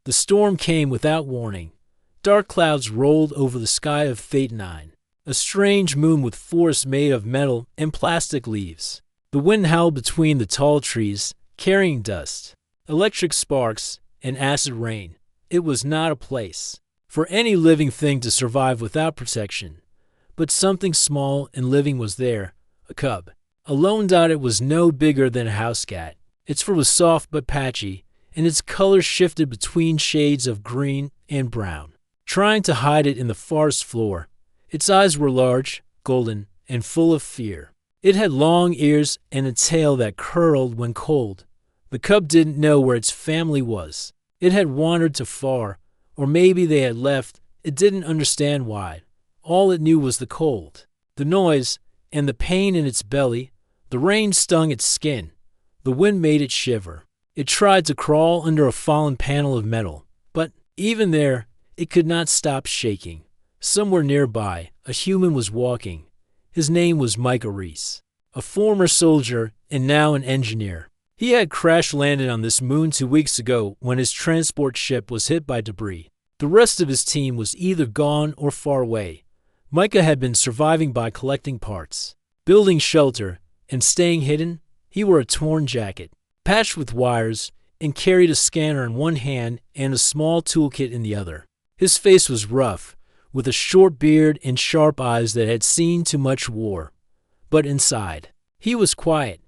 The storm came without warning. Dark clouds rolled over the sky of Fate 9, a strange moon with forests made of metal and plastic leaves. The wind howled between the tall trees, carrying dust, electric sparks, and acid rain. It was not a place for any living thing to survive without protection. But something small and living was there, a cub. A lone dot. It was no bigger than a house cat. Its fur was soft but patchy, and its color shifted between shades of green and brown, trying to hide it in the forest floor. Its eyes were large, golden, and full of fear. It had long ears and a tail that curled when cold. The cub didn't know where its family was. It had wandered too far, or maybe they had left. It didn't understand why. All it knew was the cold, the noise, and the pain in its belly. The rain stung its skin. The wind made it shiver. It tried to crawl under a fallen panel of metal, but even there, it could not stop shaking. Somewhere nearby, a human was walking. His name was Micah Reese, a former soldier and now an engineer. He had crash-landed on this moon 2 weeks ago when his transport ship was hit by debris. The rest of his team was either gone or far away. Micah had been surviving by collecting parts, building shelter, and staying hidden. He wore a torn jacket, patched with wires, and carried a scanner in one hand and a small toolkit in the other. His face was rough, with a short beard and sharp eyes that had seen too much war. But inside, he was quiet.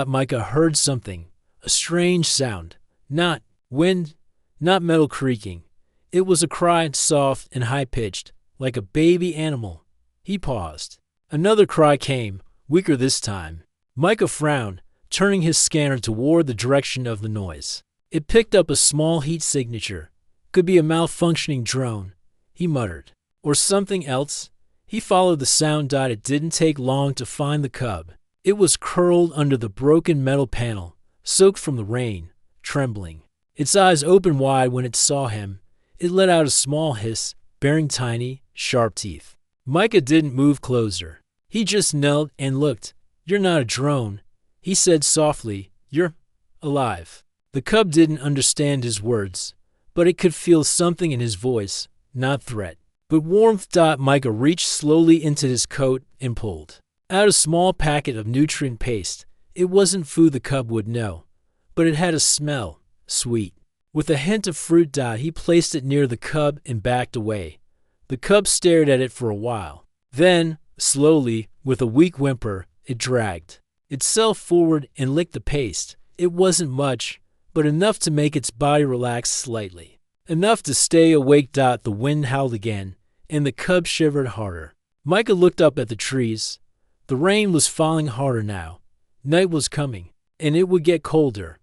Micah heard something, a strange sound. Not wind, not metal creaking. It was a cry, soft and high-pitched, like a baby animal. He paused. Another cry came, weaker this time. Micah frowned, turning his scanner toward the direction of the noise. It picked up a small heat signature. Could be a malfunctioning drone, he muttered. Or something else. He followed the sound. It didn't take long to find the cub. It was curled under the broken metal panel, soaked from the rain, trembling. Its eyes opened wide when it saw him. It let out a small hiss, baring tiny, sharp teeth. Micah didn't move closer. He just knelt and looked. "You're not a drone," he said softly. "You're alive." The cub didn't understand his words, but it could feel something in his voice, not threat, but warmth. Micah reached slowly into his coat and pulled out a small packet of nutrient paste. It wasn't food, the cub would know, but it had a smell, sweet, with a hint of fruit. He placed it near the cub and backed away. The cub stared at it for a while. Then, slowly, with a weak whimper, it dragged itself forward and licked the paste. It wasn't much, but enough to make its body relax slightly. Enough to stay awake. The wind howled again, and the cub shivered harder. Micah looked up at the trees. The rain was falling harder now. Night was coming, and it would get colder.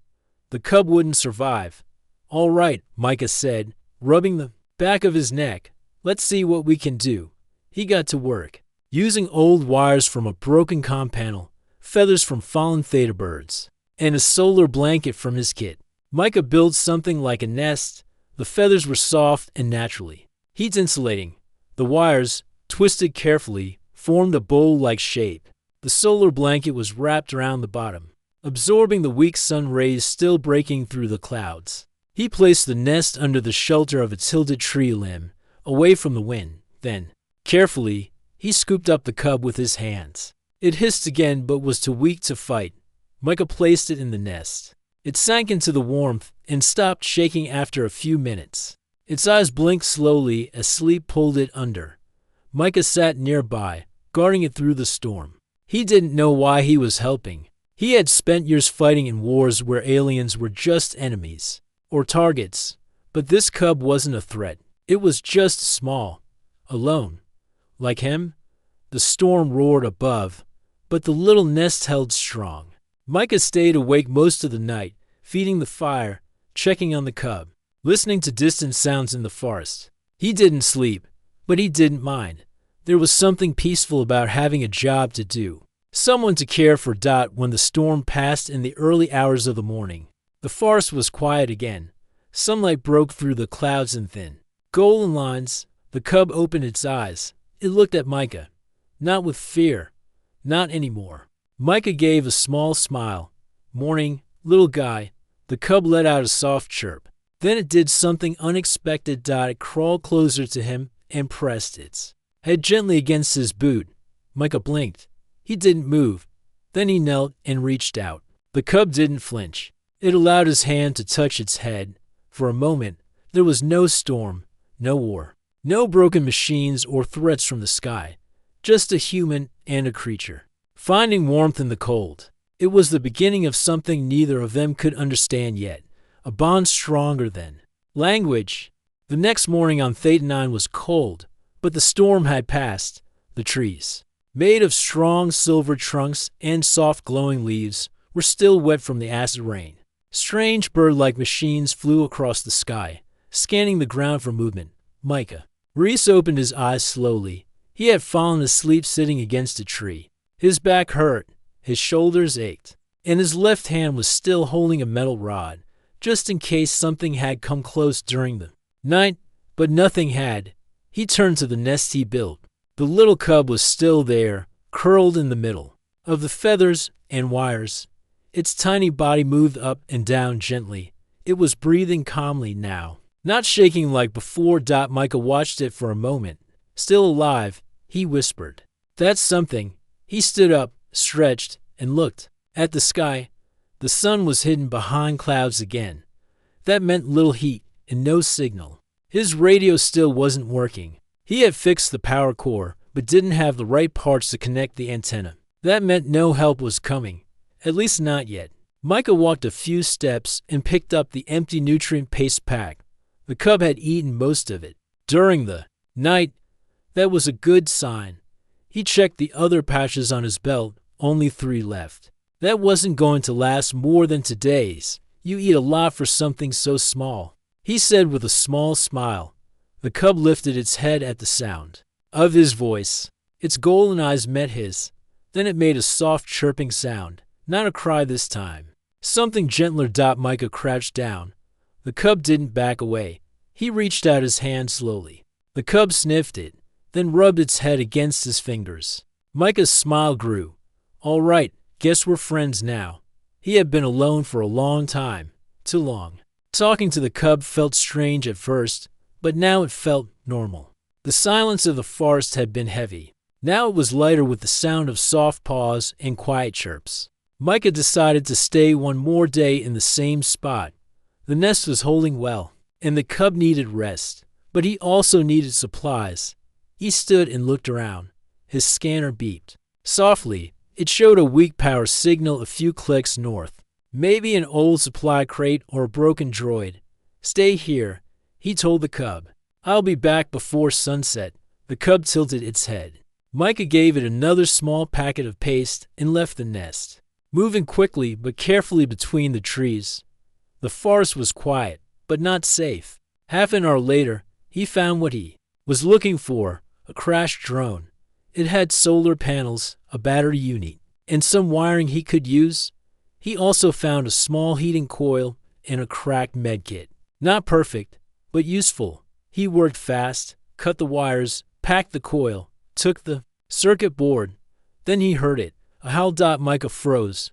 The cub wouldn't survive. "All right," Micah said, rubbing the back of his neck. "Let's see what we can do." He got to work, using old wires from a broken comm panel, feathers from fallen theta birds, and a solar blanket from his kit. Micah built something like a nest. The feathers were soft and naturally heat insulating. The wires, twisted carefully, formed a bowl-like shape. The solar blanket was wrapped around the bottom, absorbing the weak sun rays still breaking through the clouds. He placed the nest under the shelter of a tilted tree limb, away from the wind. Then, carefully, he scooped up the cub with his hands. It hissed again but was too weak to fight. Micah placed it in the nest. It sank into the warmth and stopped shaking after a few minutes. Its eyes blinked slowly as sleep pulled it under. Micah sat nearby, guarding it through the storm. He didn't know why he was helping. He had spent years fighting in wars where aliens were just enemies, or targets. But this cub wasn't a threat. It was just small, alone. Like him, the storm roared above, but the little nest held strong. Micah stayed awake most of the night, feeding the fire, checking on the cub, listening to distant sounds in the forest. He didn't sleep, but he didn't mind. There was something peaceful about having a job to do, someone to care for. When the storm passed in the early hours of the morning, the forest was quiet again. Sunlight broke through the clouds in thin, golden lines. The cub opened its eyes. It looked at Micah, not with fear, not anymore. Micah gave a small smile. "Morning, little guy." The cub let out a soft chirp. Then it did something unexpected. It crawled closer to him and pressed its head gently against his boot. Micah blinked. He didn't move. Then he knelt and reached out. The cub didn't flinch. It allowed his hand to touch its head. For a moment, there was no storm, no war, no broken machines or threats from the sky. Just a human and a creature, finding warmth in the cold. It was the beginning of something neither of them could understand yet, a bond stronger than language. The next morning on Thetanine was cold, but the storm had passed. The trees, made of strong silver trunks and soft glowing leaves, were still wet from the acid rain. Strange bird-like machines flew across the sky, scanning the ground for movement. Micah. Reese opened his eyes slowly. He had fallen asleep sitting against a tree. His back hurt, his shoulders ached, and his left hand was still holding a metal rod, just in case something had come close during the night, but nothing had. He turned to the nest he built. The little cub was still there, curled in the middle of the feathers and wires. Its tiny body moved up and down gently. It was breathing calmly now, not shaking like before. Micah watched it for a moment. Still alive, he whispered, "That's something." He stood up, stretched, and looked at the sky. The sun was hidden behind clouds again. That meant little heat and no signal. His radio still wasn't working. He had fixed the power core, but didn't have the right parts to connect the antenna. That meant no help was coming. At least not yet. Micah walked a few steps and picked up the empty nutrient paste pack. The cub had eaten most of it during the night. That was a good sign. He checked the other patches on his belt, only 3 left. That wasn't going to last more than 2 days. You eat a lot for something so small, he said with a small smile. The cub lifted its head at the sound of his voice. Its golden eyes met his. Then it made a soft chirping sound. Not a cry this time. Something gentler. Micah crouched down. The cub didn't back away. He reached out his hand slowly. The cub sniffed it, then rubbed its head against his fingers. Micah's smile grew. "All right, guess we're friends now." He had been alone for a long time. Too long. Talking to the cub felt strange at first, but now it felt normal. The silence of the forest had been heavy. Now it was lighter with the sound of soft paws and quiet chirps. Micah decided to stay one more day in the same spot. The nest was holding well, and the cub needed rest, but he also needed supplies. He stood and looked around. His scanner beeped. Softly, it showed a weak power signal a few clicks north. Maybe an old supply crate or a broken droid. "Stay here," he told the cub. "I'll be back before sunset." The cub tilted its head. Micah gave it another small packet of paste and left the nest, moving quickly but carefully between the trees. The forest was quiet, but not safe. Half an hour later, he found what he was looking for, a crashed drone. It had solar panels, a battery unit, and some wiring he could use. He also found a small heating coil and a cracked medkit. Not perfect, but useful. He worked fast, cut the wires, packed the coil, took the circuit board. Then he heard it. A howl. Micah froze.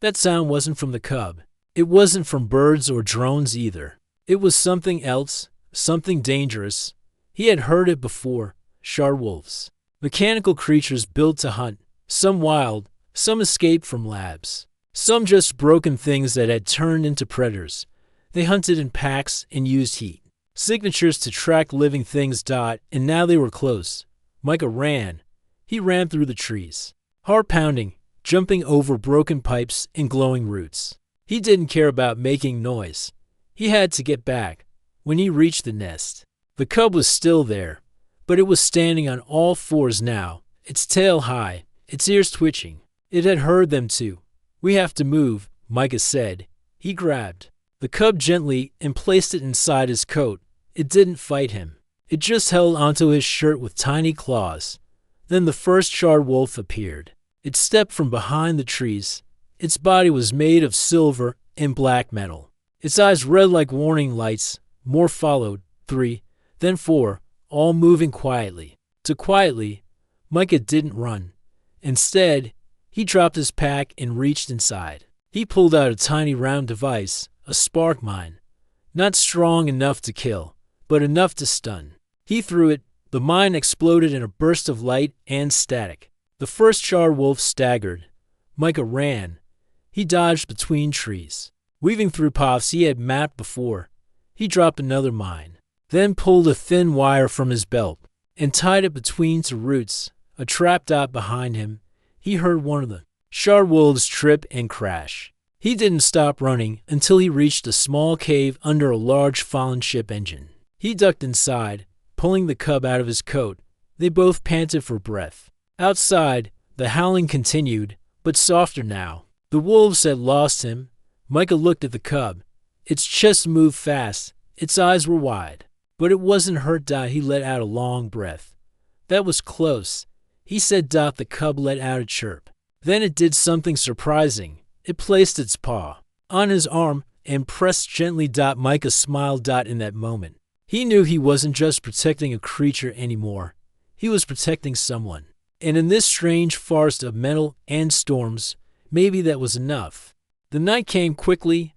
That sound wasn't from the cub. It wasn't from birds or drones either. It was something else, something dangerous. He had heard it before. Shard wolves. Mechanical creatures built to hunt. Some wild, some escaped from labs. Some just broken things that had turned into predators. They hunted in packs and used heat signatures to track living things. And now they were close. Micah ran. He ran through the trees, heart pounding, jumping over broken pipes and glowing roots. He didn't care about making noise. He had to get back. When he reached the nest, the cub was still there, but it was standing on all fours now, its tail high, its ears twitching. It had heard them too. "We have to move," Micah said. He grabbed the cub gently and placed it inside his coat. It didn't fight him. It just held onto his shirt with tiny claws. Then the first shard wolf appeared. It stepped from behind the trees. Its body was made of silver and black metal. Its eyes red like warning lights. More followed, 3, then 4, all moving quietly. Too quietly, Micah didn't run. Instead, he dropped his pack and reached inside. He pulled out a tiny round device, a spark mine. Not strong enough to kill, but enough to stun. He threw it. The mine exploded in a burst of light and static. The first charred wolf staggered. Micah ran. He dodged between trees. Weaving through paths he had mapped before, he dropped another mine, then pulled a thin wire from his belt and tied it between two roots. A trap dot behind him. He heard one of the charred wolves trip and crash. He didn't stop running until he reached a small cave under a large fallen ship engine. He ducked inside, pulling the cub out of his coat. They both panted for breath. Outside, the howling continued, but softer now. The wolves had lost him. Micah looked at the cub. Its chest moved fast. Its eyes were wide. But it wasn't hurt. He let out a long breath. That was close. He said. The cub let out a chirp. Then it did something surprising. It placed its paw on his arm and pressed gently. Micah smiled. In that moment, he knew he wasn't just protecting a creature anymore. He was protecting someone. And in this strange forest of metal and storms, maybe that was enough. The night came quickly.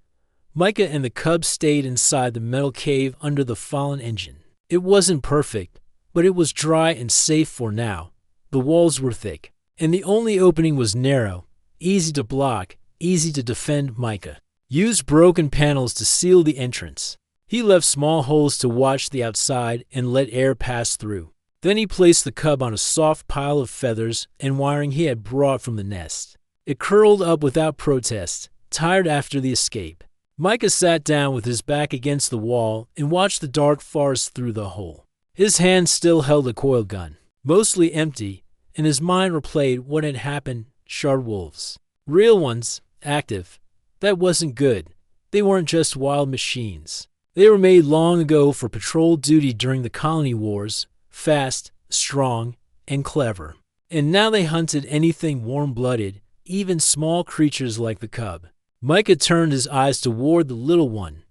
Micah and the cub stayed inside the metal cave under the fallen engine. It wasn't perfect, but it was dry and safe for now. The walls were thick, and the only opening was narrow, easy to block, easy to defend. Micah used broken panels to seal the entrance. He left small holes to watch the outside and let air pass through. Then he placed the cub on a soft pile of feathers and wiring he had brought from the nest. It curled up without protest, tired after the escape. Micah sat down with his back against the wall and watched the dark forest through the hole. His hand still held a coil gun, mostly empty, and his mind replayed what had happened. Charred wolves. Real ones, active. That wasn't good. They weren't just wild machines. They were made long ago for patrol duty during the colony wars, fast, strong, and clever. And now they hunted anything warm-blooded, even small creatures like the cub. Micah turned his eyes toward the little one.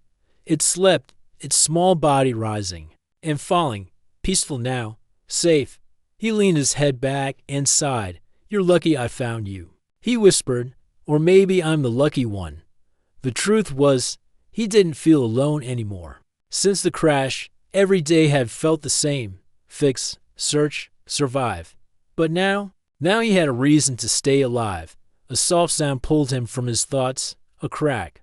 It slept, its small body rising and falling, peaceful now, safe. He leaned his head back and sighed. "You're lucky I found you," he whispered, "or maybe I'm the lucky one." The truth was, he didn't feel alone anymore. Since the crash, every day had felt the same. Fix, search, survive. But now he had a reason to stay alive. A soft sound pulled him from his thoughts, a crack.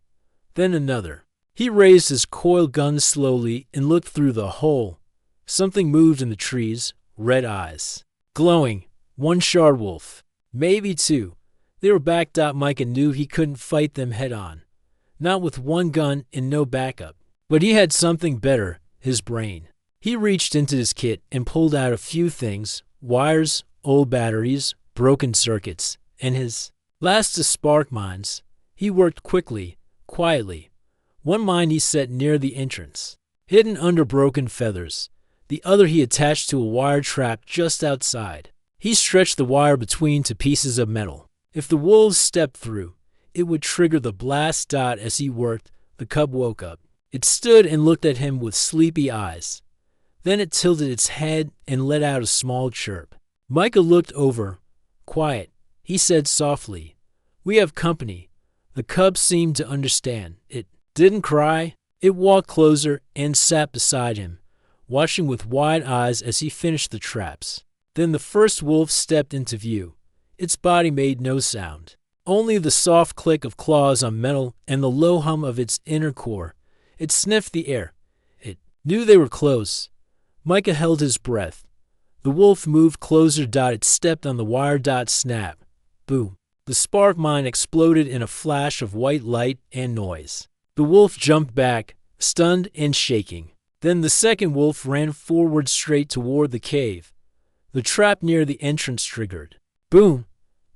Then another. He raised his coiled gun slowly and looked through the hole. Something moved in the trees, red eyes. Glowing. One charred wolf. Maybe two. They were back. Micah knew he couldn't fight them head on. Not with one gun and no backup. But he had something better, his brain. He reached into his kit and pulled out a few things, wires, old batteries, broken circuits, and his last spark mines. He worked quickly, quietly. One mine he set near the entrance, hidden under broken feathers. The other he attached to a wire trap just outside. He stretched the wire between two pieces of metal. If the wolves stepped through, it would trigger the blast. As he worked, the cub woke up. It stood and looked at him with sleepy eyes. Then it tilted its head and let out a small chirp. Micah looked over. "Quiet," he said softly. "We have company." The cub seemed to understand. It didn't cry. It walked closer and sat beside him, watching with wide eyes as he finished the traps. Then the first wolf stepped into view. Its body made no sound. Only the soft click of claws on metal and the low hum of its inner core. It sniffed the air. It knew they were close. Micah held his breath. The wolf moved closer. It stepped on the wire. Snap. Boom. The spark mine exploded in a flash of white light and noise. The wolf jumped back, stunned and shaking. Then the second wolf ran forward straight toward the cave. The trap near the entrance triggered. Boom!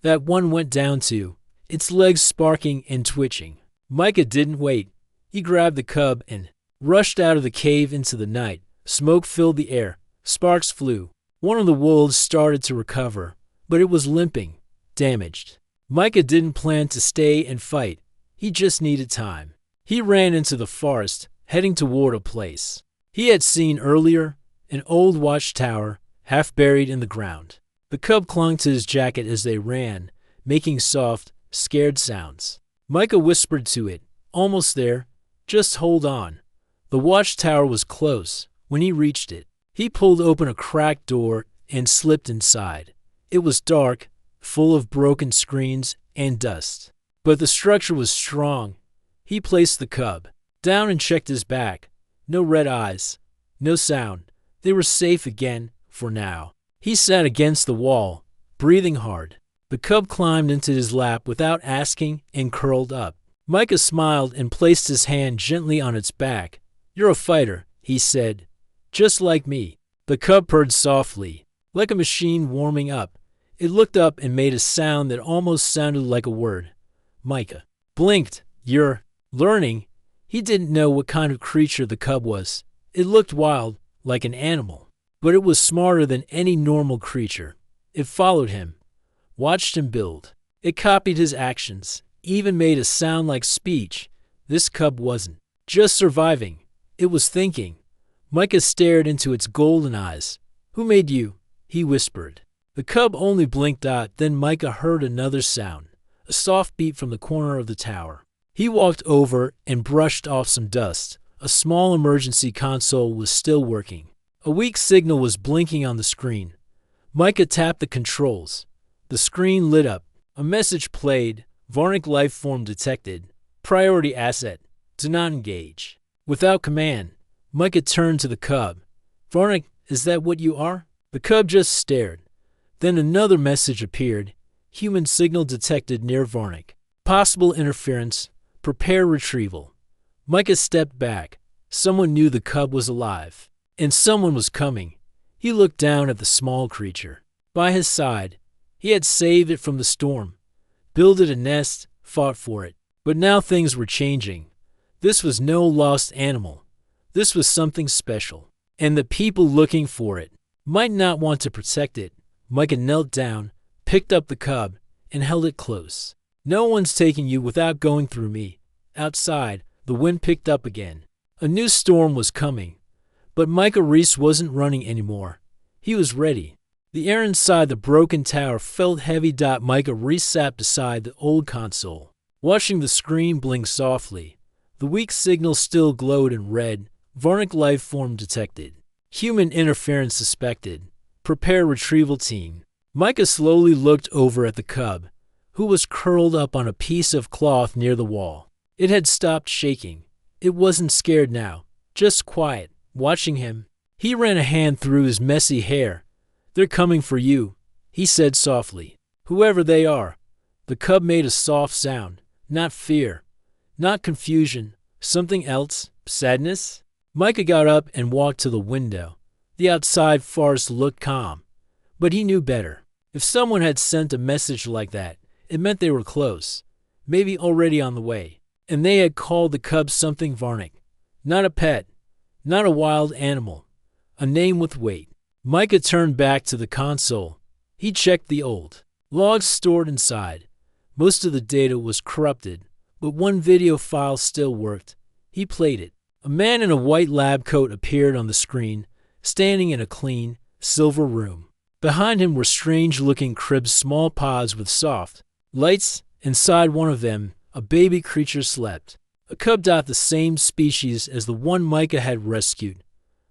That one went down too, its legs sparking and twitching. Micah didn't wait. He grabbed the cub and rushed out of the cave into the night. Smoke filled the air. Sparks flew. One of the wolves started to recover, but it was limping, damaged. Micah didn't plan to stay and fight. He just needed time. He ran into the forest, heading toward a place he had seen earlier, an old watchtower, half buried in the ground. The cub clung to his jacket as they ran, making soft, scared sounds. Micah whispered to it, "Almost there. Just hold on." The watchtower was close when he reached it. He pulled open a cracked door and slipped inside. It was dark, full of broken screens and dust. But the structure was strong. He placed the cub down and checked his back. No red eyes, no sound. They were safe again for now. He sat against the wall, breathing hard. The cub climbed into his lap without asking and curled up. Micah smiled and placed his hand gently on its back. "You're a fighter," he said. "Just like me." The cub purred softly, like a machine warming up. It looked up and made a sound that almost sounded like a word. Micah blinked. "You're learning." He didn't know what kind of creature the cub was. It looked wild, like an animal. But it was smarter than any normal creature. It followed him, watched him build. It copied his actions, even made a sound like speech. This cub wasn't just surviving. It was thinking. Micah stared into its golden eyes. "Who made you?" he whispered. The cub only blinked. Then Micah heard another sound, a soft beat from the corner of the tower. He walked over and brushed off some dust. A small emergency console was still working. A weak signal was blinking on the screen. Micah tapped the controls. The screen lit up. A message played. "Varnic life form detected. Priority asset. Do not engage." Without command, Micah turned to the cub. "Varnic, is that what you are?" The cub just stared. Then another message appeared. "Human signal detected near Varnic. Possible interference. Prepare retrieval." Micah stepped back. Someone knew the cub was alive. And someone was coming. He looked down at the small creature. By his side, he had saved it from the storm, builded a nest, fought for it. But now things were changing. This was no lost animal. This was something special. And the people looking for it might not want to protect it. Micah knelt down, picked up the cub, and held it close. "No one's taking you without going through me." Outside, the wind picked up again. A new storm was coming. But Micah Reese wasn't running anymore. He was ready. The air inside the broken tower felt heavy. Micah Reese sat beside the old console, watching the screen blink softly. The weak signal still glowed in red. "Varnic life form detected. Human interference suspected. Prepare retrieval team." Micah slowly looked over at the cub, who was curled up on a piece of cloth near the wall. It had stopped shaking. It wasn't scared now, just quiet. Watching him, he ran a hand through his messy hair. "They're coming for you," he said softly. "Whoever they are." The cub made a soft sound. Not fear, not confusion, something else. Sadness? Micah got up and walked to the window. The outside forest looked calm, but he knew better. If someone had sent a message like that, it meant they were close, maybe already on the way. And they had called the cub something Varnic. Not a pet. Not a wild animal. A name with weight. Micah turned back to the console. He checked the old logs stored inside. Most of the data was corrupted, but one video file still worked. He played it. A man in a white lab coat appeared on the screen, standing in a clean, silver room. Behind him were strange-looking cribs, small pods with soft lights. Inside one of them, a baby creature slept. A cub. The same species as the one Micah had rescued.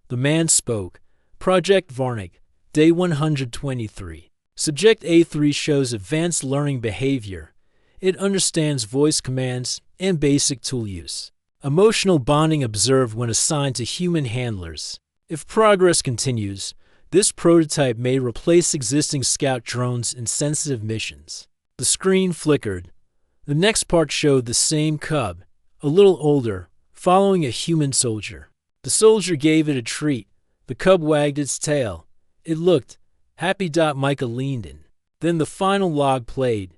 The man spoke. "Project Varnic, Day 123. Subject A3 shows advanced learning behavior. It understands voice commands and basic tool use. Emotional bonding observed when assigned to human handlers. If progress continues, this prototype may replace existing scout drones in sensitive missions." The screen flickered. The next part showed the same cub, a little older, following a human soldier. The soldier gave it a treat. The cub wagged its tail. It looked happy. Micah leaned in. Then the final log played.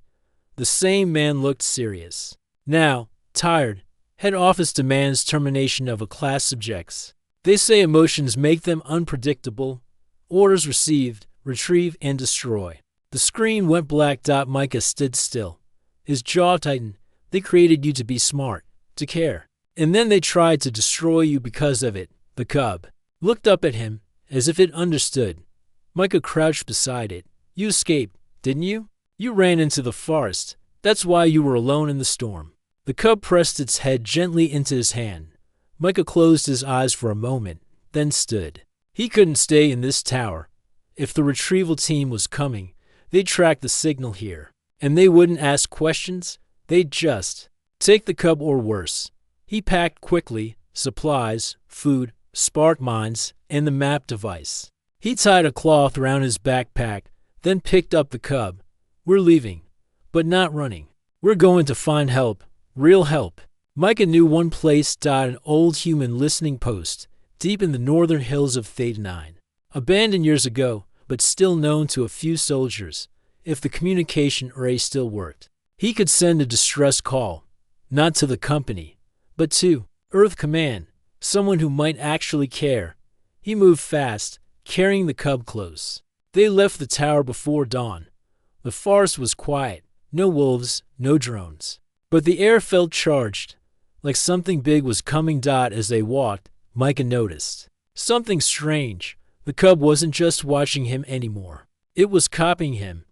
The same man looked serious. Now, tired, head office demands termination of a class subjects. They say emotions make them unpredictable. Orders received, retrieve and destroy. The screen went black. Micah stood still. His jaw tightened. They created you to be smart, to care. And then they tried to destroy you because of it. The cub looked up at him, as if it understood. Micah crouched beside it. "You escaped, didn't you? You ran into the forest. That's why you were alone in the storm." The cub pressed its head gently into his hand. Micah closed his eyes for a moment, then stood. He couldn't stay in this tower. If the retrieval team was coming, they'd track the signal here. And they wouldn't ask questions, they'd just take the cub or worse. He packed quickly, supplies, food, spark mines, and the map device. He tied a cloth around his backpack, then picked up the cub. We're leaving, but not running. We're going to find help, real help. Micah knew one place, an old human listening post, deep in the northern hills of Theta-9. Abandoned years ago, but still known to a few soldiers, if the communication array still worked. He could send a distress call, not to the company, but to Earth Command, someone who might actually care. He moved fast, carrying the cub close. They left the tower before dawn. The forest was quiet, no wolves, no drones. But the air felt charged, like something big was coming. As they walked, Micah noticed something strange. The cub wasn't just watching him anymore. It was copying him.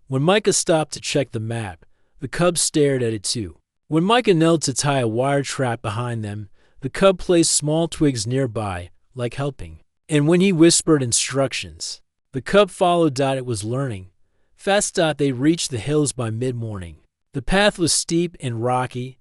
When Micah stopped to check the map, the cub stared at it too. When Micah knelt to tie a wire trap behind them, the cub placed small twigs nearby, like helping. And when he whispered instructions, the cub followed. It was learning. Fast. They reached the hills by mid-morning. The path was steep and rocky.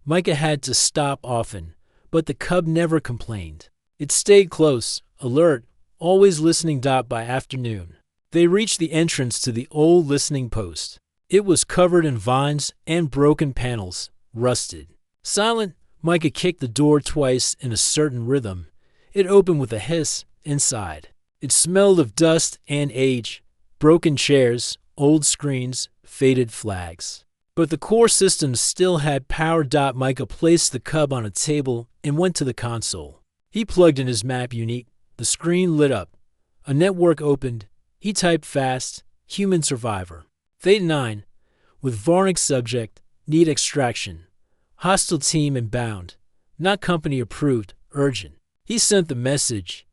Micah had to stop often, but the cub never complained. It stayed close, alert, always listening. By afternoon, they reached the entrance to the old listening post. It was covered in vines and broken panels, rusted. Silent, Micah kicked the door twice in a certain rhythm. It opened with a hiss inside. It smelled of dust and age, broken chairs, old screens, faded flags. But the core system still had power. Micah placed the cub on a table and went to the console. He plugged in his map unit. The screen lit up. A network opened. He typed fast, human survivor. Theta-9, with Varnic subject, need extraction. Hostile team inbound. Not company approved, urgent. He sent the message,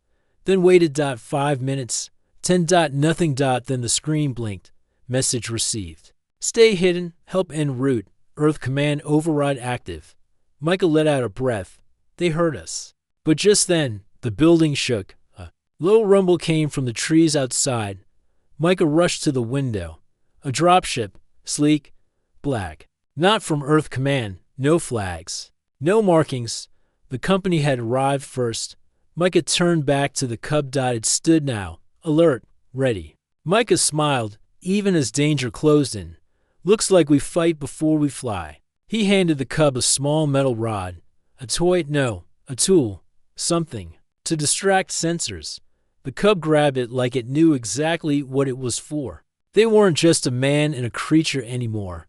then waited. 5 minutes, 10. Nothing. Then the screen blinked. Message received. Stay hidden, help en route, Earth Command override active. Micah let out a breath. They heard us. But just then, the building shook. A low rumble came from the trees outside. Micah rushed to the window. A dropship, sleek, black. Not from Earth Command, no flags, no markings. The company had arrived first. Micah turned back to the cub. It stood now, alert, ready. Micah smiled, even as danger closed in. Looks like we fight before we fly. He handed the cub a small metal rod. A toy? No, a tool. Something. To distract sensors. The cub grabbed it like it knew exactly what it was for. They weren't just a man and a creature anymore.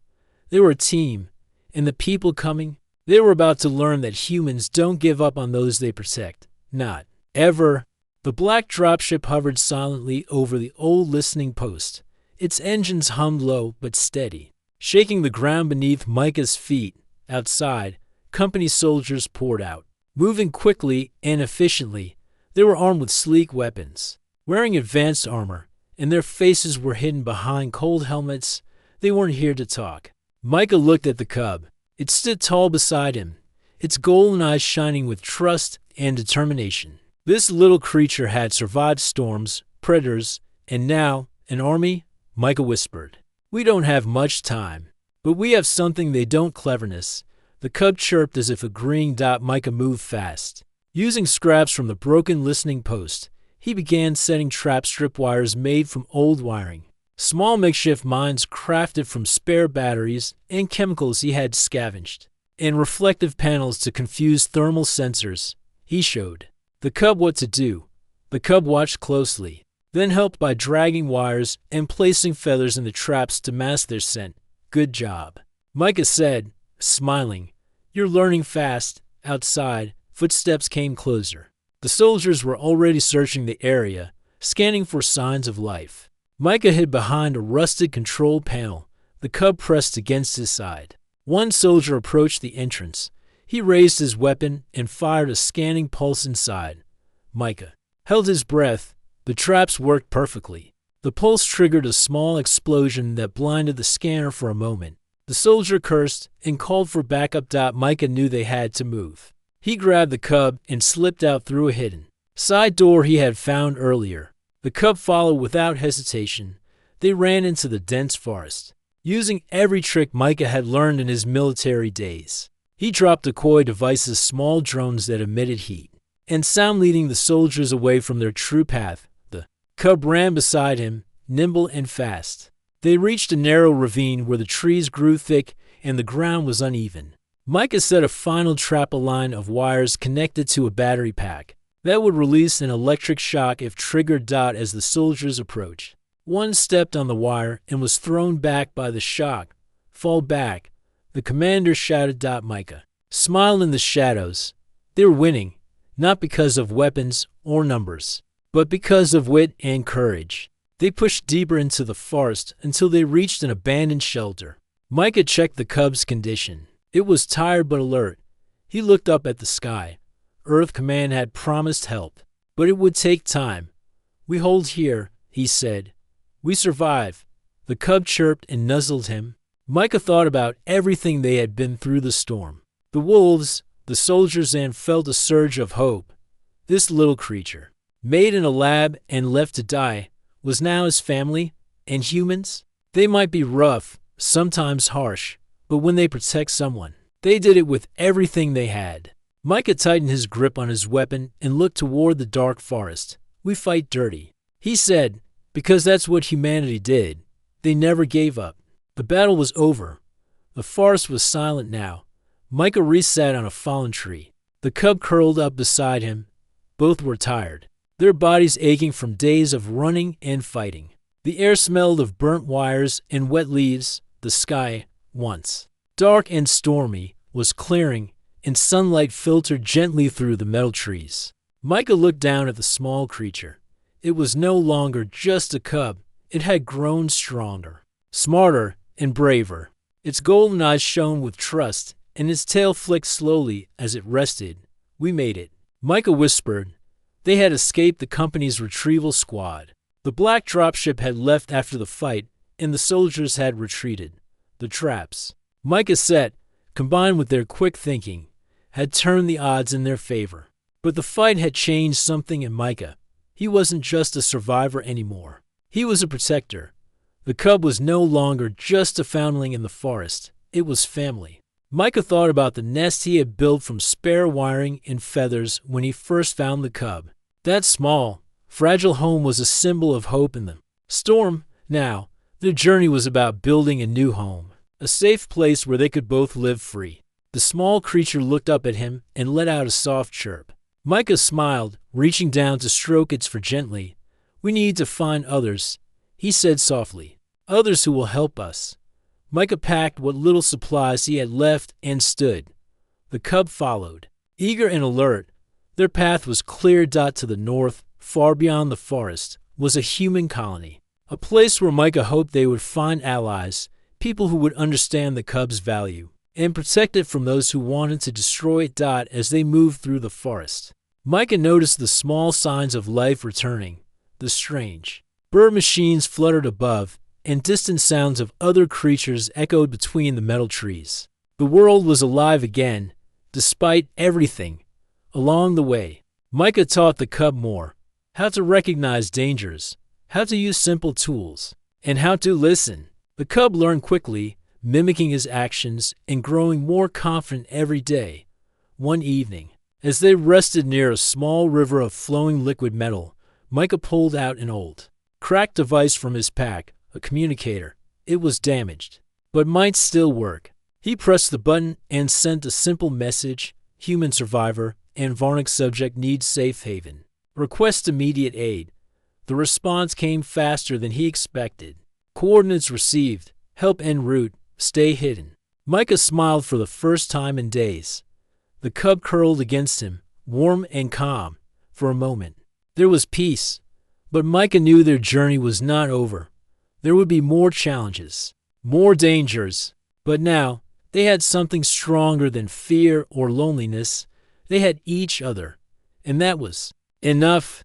They were a team. And the people coming, they were about to learn that humans don't give up on those they protect. Not ever. The black dropship hovered silently over the old listening post. Its engines hummed low but steady, shaking the ground beneath Micah's feet. Outside, company soldiers poured out, moving quickly and efficiently. They were armed with sleek weapons, wearing advanced armor, and their faces were hidden behind cold helmets. They weren't here to talk. Micah looked at the cub. It stood tall beside him, its golden eyes shining with trust and determination. This little creature had survived storms, predators, and now an army. Micah whispered. We don't have much time, but we have something they don't. Cleverness. The cub chirped as if agreeing. Micah moved fast. Using scraps from the broken listening post, he began setting trap strip wires made from old wiring. Small makeshift mines crafted from spare batteries and chemicals he had scavenged. And reflective panels to confuse thermal sensors. He showed the cub what to do. The cub watched closely, then helped by dragging wires and placing feathers in the traps to mask their scent. Good job, Micah said, smiling. You're learning fast. Outside, footsteps came closer. The soldiers were already searching the area, scanning for signs of life. Micah hid behind a rusted control panel. The cub pressed against his side. One soldier approached the entrance. He raised his weapon and fired a scanning pulse inside. Micah held his breath. The traps worked perfectly. The pulse triggered a small explosion that blinded the scanner for a moment. The soldier cursed and called for backup. Micah knew they had to move. He grabbed the cub and slipped out through a hidden side door he had found earlier. The cub followed without hesitation. They ran into the dense forest, using every trick Micah had learned in his military days. He dropped decoy devices, small drones that emitted heat and sound, leading the soldiers away from their true path. The cub ran beside him, nimble and fast. They reached a narrow ravine where the trees grew thick and the ground was uneven. Micah set a final trap, a line of wires connected to a battery pack that would release an electric shock if triggered. As the soldiers approached, one stepped on the wire and was thrown back by the shock. Fall back, the commander shouted. Micah smiled in the shadows. They were winning, not because of weapons or numbers, but because of wit and courage. They pushed deeper into the forest until they reached an abandoned shelter. Micah checked the cub's condition. It was tired but alert. He looked up at the sky. Earth Command had promised help, but it would take time. "We hold here," he said. "We survive." The cub chirped and nuzzled him. Micah thought about everything they had been through: the storm, the wolves, the soldiers, and felt a surge of hope. This little creature, made in a lab and left to die, was now his family. And humans? They might be rough, sometimes harsh, but when they protect someone, they did it with everything they had. Micah tightened his grip on his weapon and looked toward the dark forest. "We fight dirty," he said, "because that's what humanity did. They never gave up." The battle was over. The forest was silent now. Micah resat on a fallen tree. The cub curled up beside him. Both were tired, their bodies aching from days of running and fighting. The air smelled of burnt wires and wet leaves. The sky, once dark and stormy, was clearing, and sunlight filtered gently through the metal trees. Micah looked down at the small creature. It was no longer just a cub. It had grown stronger, smarter, and braver. Its golden eyes shone with trust, and its tail flicked slowly as it rested. "We made it," Micah whispered. They had escaped the company's retrieval squad. The black dropship had left after the fight, and the soldiers had retreated. The traps Micah set, combined with their quick thinking, had turned the odds in their favor. But the fight had changed something in Micah. He wasn't just a survivor anymore. He was a protector. The cub was no longer just a foundling in the forest. It was family. Micah thought about the nest he had built from spare wiring and feathers when he first found the cub. That small, fragile home was a symbol of hope in the storm. Now, their journey was about building a new home, a safe place where they could both live free. The small creature looked up at him and let out a soft chirp. Micah smiled, reaching down to stroke its fur gently. "We need to find others," he said softly. "Others who will help us." Micah packed what little supplies he had left and stood. The cub followed, eager and alert. Their path was clear. To the north, far beyond the forest, was a human colony, a place where Micah hoped they would find allies, people who would understand the cub's value and protect it from those who wanted to destroy it. As they moved through the forest, Micah noticed the small signs of life returning. The strange bird machines fluttered above, and distant sounds of other creatures echoed between the metal trees. The world was alive again, despite everything. Along the way, Micah taught the cub more: how to recognize dangers, how to use simple tools, and how to listen. The cub learned quickly, mimicking his actions and growing more confident every day. One evening, as they rested near a small river of flowing liquid metal, Micah pulled out an old, cracked device from his pack, a communicator. It was damaged, but might still work. He pressed the button and sent a simple message: "Human survivor and Varnic subject needs safe haven. Request immediate aid." The response came faster than he expected. "Coordinates received. Help en route. Stay hidden." Micah smiled for the first time in days. The cub curled against him, warm and calm. For a moment, there was peace. But Micah knew their journey was not over. There would be more challenges, more dangers. But now, they had something stronger than fear or loneliness. They had each other. And that was enough.